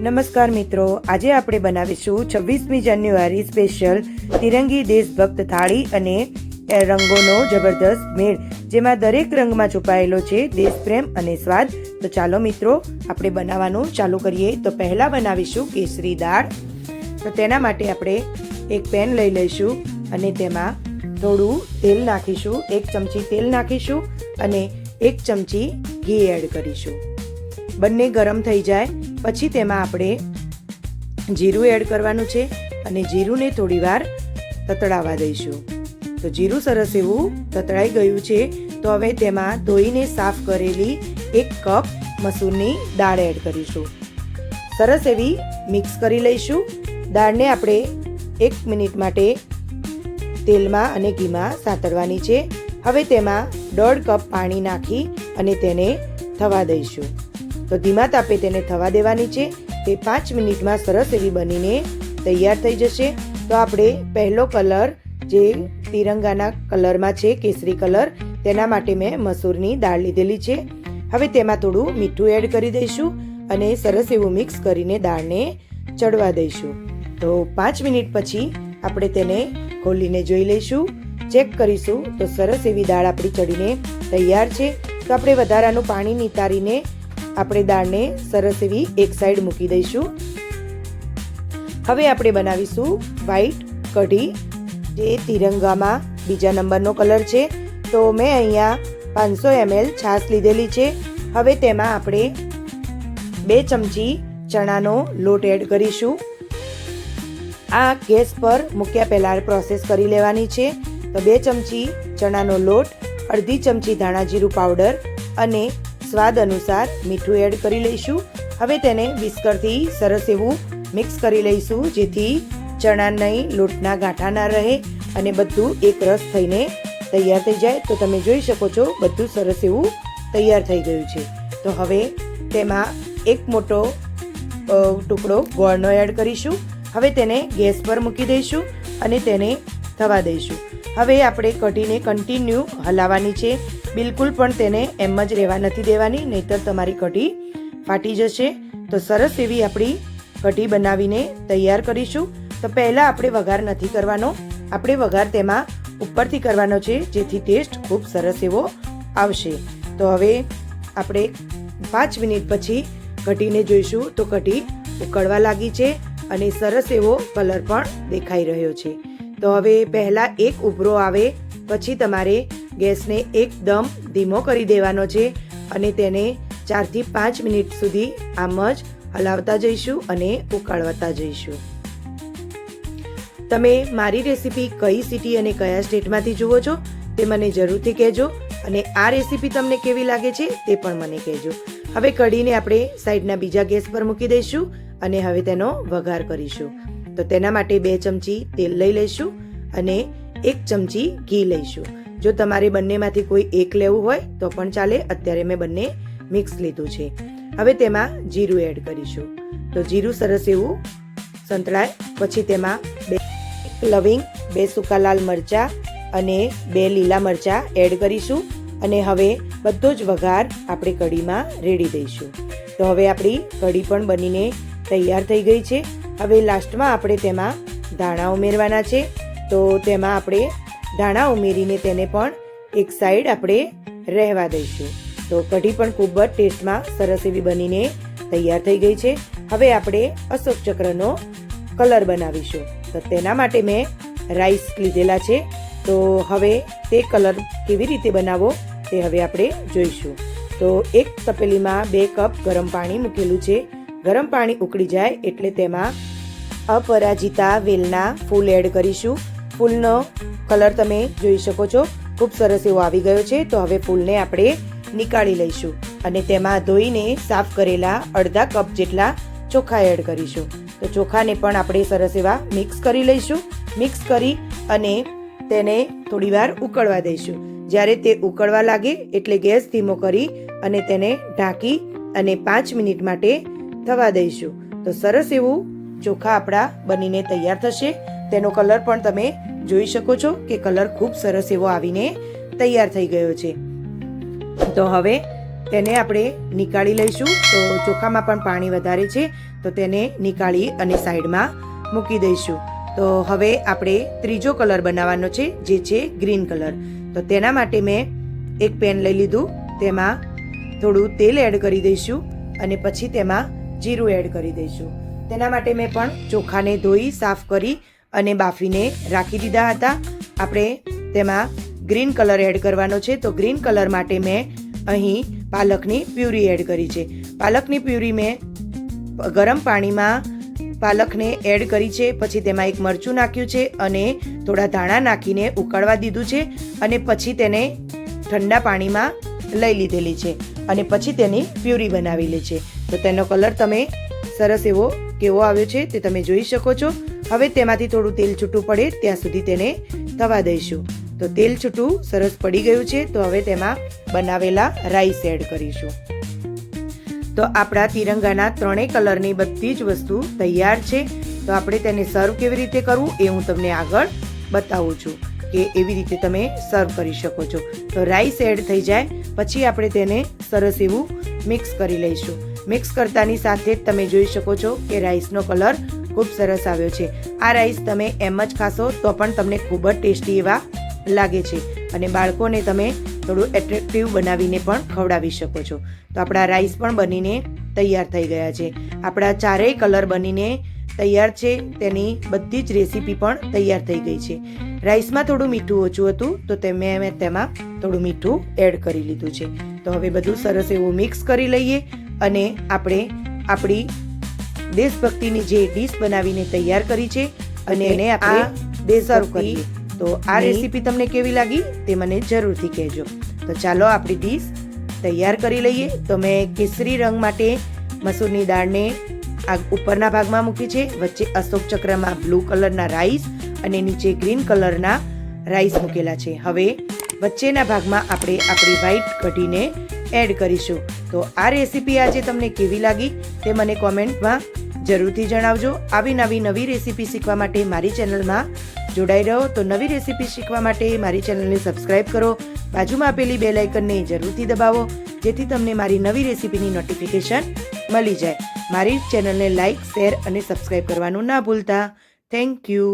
નમસ્કાર મિત્રો, આજે આપણે બનાવીશું 26મી જાન્યુઆરી સ્પેશિયલ તિરંગી દેશભક્ત થાળી અને રંગોનો જબરદસ્ત મેળ, જેમાં દરેક રંગમાં છુપાયેલો છે દેશપ્રેમ અને સ્વાદ. તો ચાલો મિત્રો આપણે બનાવવાનું ચાલુ કરીએ. તો પહેલાં બનાવીશું કેસરી દાળ. તો તેના માટે આપણે એક પેન લઈ લઈશું અને તેમાં થોડું તેલ નાખીશું. 1 ચમચી તેલ નાખીશું અને 1 ચમચી ઘી એડ કરીશું. બંને ગરમ થઈ જાય પછી તેમાં આપણે જીરું એડ કરવાનું છે અને જીરુંને થોડીવાર તતડાવા દઈશું. તો જીરું સરસ એવું તતડાઈ ગયું છે. તો હવે તેમાં ધોઈને સાફ કરેલી 1 કપ મસૂરની દાળ એડ કરીશું. સરસ એવી મિક્સ કરી લઈશું. દાળને આપણે 1 મિનિટ માટે તેલમાં અને ઘીમાં સાતળવાની છે. હવે તેમાં 1.5 કપ પાણી નાખી અને તેને થવા દઈશું. તો ધીમા તાપે તેને થવા દેવાની છે. તે 5 મિનિટમાં સરસ એવી બનીને તૈયાર થઈ જશે. તો આપણે પહેલો કલર જે તિરંગાના કલરમાં છે, કેસરી કલર, તેના માટે મેં મસૂરની દાળ લીધેલી છે. હવે તેમાં થોડું મીઠું એડ કરી દઈશું અને સરસ એવું મિક્સ કરીને દાળને ચડવા દઈશું. તો 5 મિનિટ પછી આપણે તેને ખોલીને જોઈ લઈશું, ચેક કરીશું. તો સરસ એવી દાળ આપણી ચડીને તૈયાર છે. તો આપણે વધારાનું પાણી નિતારીને આપણે દાળને સરસ એવી એક સાઈડ મૂકી દઈશું. હવે આપણે બનાવીશું વ્હાઈટ કઢી, જે તિરંગામાં બીજા નંબરનો કલર છે. તો મેં અહીંયા 500 ml છાશ લીધેલી છે. હવે તેમાં આપણે 2 ચમચી ચણાનો લોટ એડ કરીશું. આ ગેસ પર મૂક્યા પહેલાં પ્રોસેસ કરી લેવાની છે. તો 2 ચમચી ચણાનો લોટ, અડધી ચમચી ધાણા જીરું પાવડર અને સ્વાદ અનુસાર મીઠું એડ કરી લઈશું. હવે તેને વિસ્કરથી સરસ એવું મિક્સ કરી લઈશું, જેથી ચણાની લોટના ગાંઠા ના રહે અને બધું એક રસ થઈને તૈયાર થઈ જાય. તો તમે જોઈ શકો છો બધું સરસ એવું તૈયાર થઈ ગયું છે. તો હવે તેમાં એક મોટો ટુકડો ગોળનો એડ કરીશું. હવે તેને ગેસ પર મૂકી દઈશું અને તેને થવા દઈશું. હવે આપણે કઢીને કન્ટિન્યુ હલાવવાની છે. બિલકુલ પણ તેને એમ જ રહેવા નથી દેવાની, નહીંતર તમારી કઢી ફાટી જશે. તો સરસ એવી આપણી કઢી બનાવીને તૈયાર કરીશું. તો પહેલાં આપણે વઘાર નથી કરવાનો, આપણે વઘાર તેમાં ઉપરથી કરવાનો છે, જેથી ટેસ્ટ ખૂબ સરસ એવો આવશે. તો હવે આપણે 5 મિનિટ પછી કઢીને જોઈશું. તો કઢી ઉકળવા લાગી છે અને સરસ એવો કલર પણ દેખાઈ રહ્યો છે. તો હવે પહેલાં એક ઉભરો આવે પછી તમારે ગેસને એકદમ ધીમો કરી દેવાનો છે અને તેને 4 થી 5 મિનિટ સુધી આમ જ હલાવતા જઈશું અને ઉકાળવાતા જઈશું. તમે મારી રેસીપી કઈ સિટી અને કયા સ્ટેટમાંથી જુઓ છો તે મને જરૂરથી કહેજો અને આ રેસીપી તમને કેવી લાગે છે તે પણ મને કહેજો. હવે કઢીને આપણે સાઈડના બીજા ગેસ પર મૂકી દઈશું અને હવે તેનો વઘાર કરીશું. તો તેના માટે 2 ચમચી તેલ લઈ લઈશું અને 1 ચમચી ઘી લઈશું. જો તમારે બંનેમાંથી કોઈ એક લેવું હોય તો પણ ચાલે. અત્યારે મેં બંને મિક્સ લીધું છે. હવે તેમાં જીરું એડ કરીશું. તો જીરું સરસ એવું સંતળાય પછી તેમાં 2 લવિંગ, 2 સૂકા લાલ મરચાં અને 2 લીલા મરચાં એડ કરીશું અને હવે બધો જ વઘાર આપણે કઢીમાં રેડી દઈશું. તો હવે આપણી કઢી પણ બનીને તૈયાર થઈ ગઈ છે. હવે લાસ્ટમાં આપણે તેમાં ધાણા ઉમેરવાના છે. તો તેમાં આપણે ધાણા ઉમેરીને તેને પણ એક સાઈડ આપણે રહેવા દઈશું. તો કઢી પણ ખૂબ જ ટેસ્ટમાં સરસ એવી બનીને તૈયાર થઈ ગઈ છે. હવે આપણે અશોક ચક્રનો કલર બનાવીશું. તો તેના માટે મેં રાઈસ લીધેલા છે. તો હવે તે કલર કેવી રીતે બનાવવો તે હવે આપણે જોઈશું. તો એક તપેલીમાં 2 કપ ગરમ પાણી મૂકેલું છે. ગરમ પાણી ઉકળી જાય એટલે તેમાં અપરાજિતા વેલના ફૂલ એડ કરીશું. ફૂલનો કલર તમે જોઈ શકો છો, ખૂબ સરસ એવો આવી ગયો છે. તો હવે ફૂલને આપણે નીકાળી લઈશું અને તેમાં ધોઈને સાફ કરેલા અડધા કપ જેટલા ચોખા એડ કરીશું. તો ચોખાને પણ આપણે સરસ એવા મિક્સ કરી લઈશું. મિક્સ કરી અને તેને થોડીવાર ઉકળવા દઈશું. જ્યારે તે ઉકળવા લાગે એટલે ગેસ ધીમો કરી અને તેને ઢાંકી અને 5 મિનિટ માટે થવા દઈશું. તો સરસ એવું ચોખા આપણા બનીને તૈયાર થશે. તેનો કલર પણ તમે જોઈ શકો છો કે કલર ખૂબ સરસ એવો આવીને તૈયાર થઈ ગયો છે. તો હવે તેને આપણે નીકાળી લઈશું. તો ચોખામાં પણ પાણી વધારે છે તો તેને નીકાળી અને સાઈડમાં મૂકી દઈશું. તો હવે આપણે ત્રીજો કલર બનાવવાનો છે, જે છે ગ્રીન કલર. તો તેના માટે મેં એક પેન લઈ લીધું, તેમાં થોડું તેલ એડ કરી દઈશું અને પછી તેમાં જીરું એડ કરી દઈશું. તેના માટે મેં પણ ચોખાને ધોઈ સાફ કરી અને બાફીને રાખી દીધા હતા. આપણે તેમાં ગ્રીન કલર એડ કરવાનો છે. તો ગ્રીન કલર માટે મેં અહીં પાલકની પ્યુરી એડ કરી છે. પાલકની પ્યુરી મેં ગરમ પાણીમાં પાલકને એડ કરી છે, પછી તેમાં એક મરચું નાખ્યું છે અને થોડા ધાણા નાખીને ઉકાળવા દીધું છે અને પછી તેને ઠંડા પાણીમાં લઈ લીધેલી છે અને પછી તેની પ્યુરી બનાવેલી છે. તો તેનો કલર તમે સરસ એવો કેવો આવ્યો છે તે તમે જોઈ શકો છો. હવે તેમાંથી થોડું તેલ છૂટું પડે ત્યાં સુધી તેને થવા દઈશું. તો તેલ છૂટું સરસ પડી ગયું છે. તો હવે તેમાં બનાવેલા રાઈસ એડ કરીશું. તો આપણા તિરંગાના ત્રણેય કલરની બધી જ વસ્તુ તૈયાર છે. તો આપણે તેને સર્વ કેવી રીતે કરવું એ હું તમને આગળ બતાવું છું કે એવી રીતે તમે સર્વ કરી શકો છો. તો રાઈસ એડ થઈ જાય પછી આપણે તેને સરસ એવું મિક્સ કરી લઈશું. મિક્સ કરતાની સાથે જ તમે જોઈ શકો છો કે રાઈસનો કલર ખૂબ સરસ આવ્યો છે. આ રાઈસ તમે એમ જ ખાશો તો પણ તમને ખૂબ જ ટેસ્ટી એવા લાગે છે અને બાળકોને તમે થોડું એટ્રેક્ટિવ બનાવીને પણ ખવડાવી શકો છો. તો આપણા રાઈસ પણ બનીને તૈયાર થઈ ગયા છે. આપણા ચારેય કલર બનીને તૈયાર છે. તેની બધી જ રેસીપી પણ તૈયાર થઈ ગઈ છે. રાઈસમાં થોડું મીઠું ઓછું હતું તો મેં તેમાં થોડું મીઠું એડ કરી લીધું છે. તો હવે બધું સરસ એવું મિક્સ કરી લઈએ અને આપણે આપણી દેશભક્તિની જે ડીશ બનાવીને તૈયાર કરી છે અને એને આપણે સર્વ કરીએ. તો આ રેસીપી તમને કેવી લાગી તે મને જરૂરથી કહેજો. તો ચાલો આપણી ડીશ તૈયાર કરી લઈએ. તો મેં કેસરી રંગ માટે મસૂરની દાળને આ ઉપરના ભાગમાં મૂકી છે, વચ્ચે અશોક ચક્રમાં બ્લુ કલરના રાઈસ અને નીચે ગ્રીન કલરના રાઈસ મૂકેલા છે. હવે વચ્ચેના ભાગમાં આપણે આપણી વ્હાઈટ કઢીને એડ કરીશું. તો આ રેસીપી આજે તમને કેવી લાગી તે મને કોમેન્ટમાં જરૂરથી જણાવજો. આવી નવી રેસીપી શીખવા માટે મારી ચેનલમાં જોડાઈ રહો. તો નવી રેસીપી શીખવા માટે મારી ચેનલને સબસ્ક્રાઇબ કરો. બાજુમાં આપેલી બેલ આઇકનને જરૂરથી દબાવો જેથી તમને મારી નવી રેસીપીની નોટિફિકેશન મળી જાય. મારી ચેનલને લાઇક, શેર અને સબસ્ક્રાઇબ કરવાનું ના ભૂલતા. Thank you.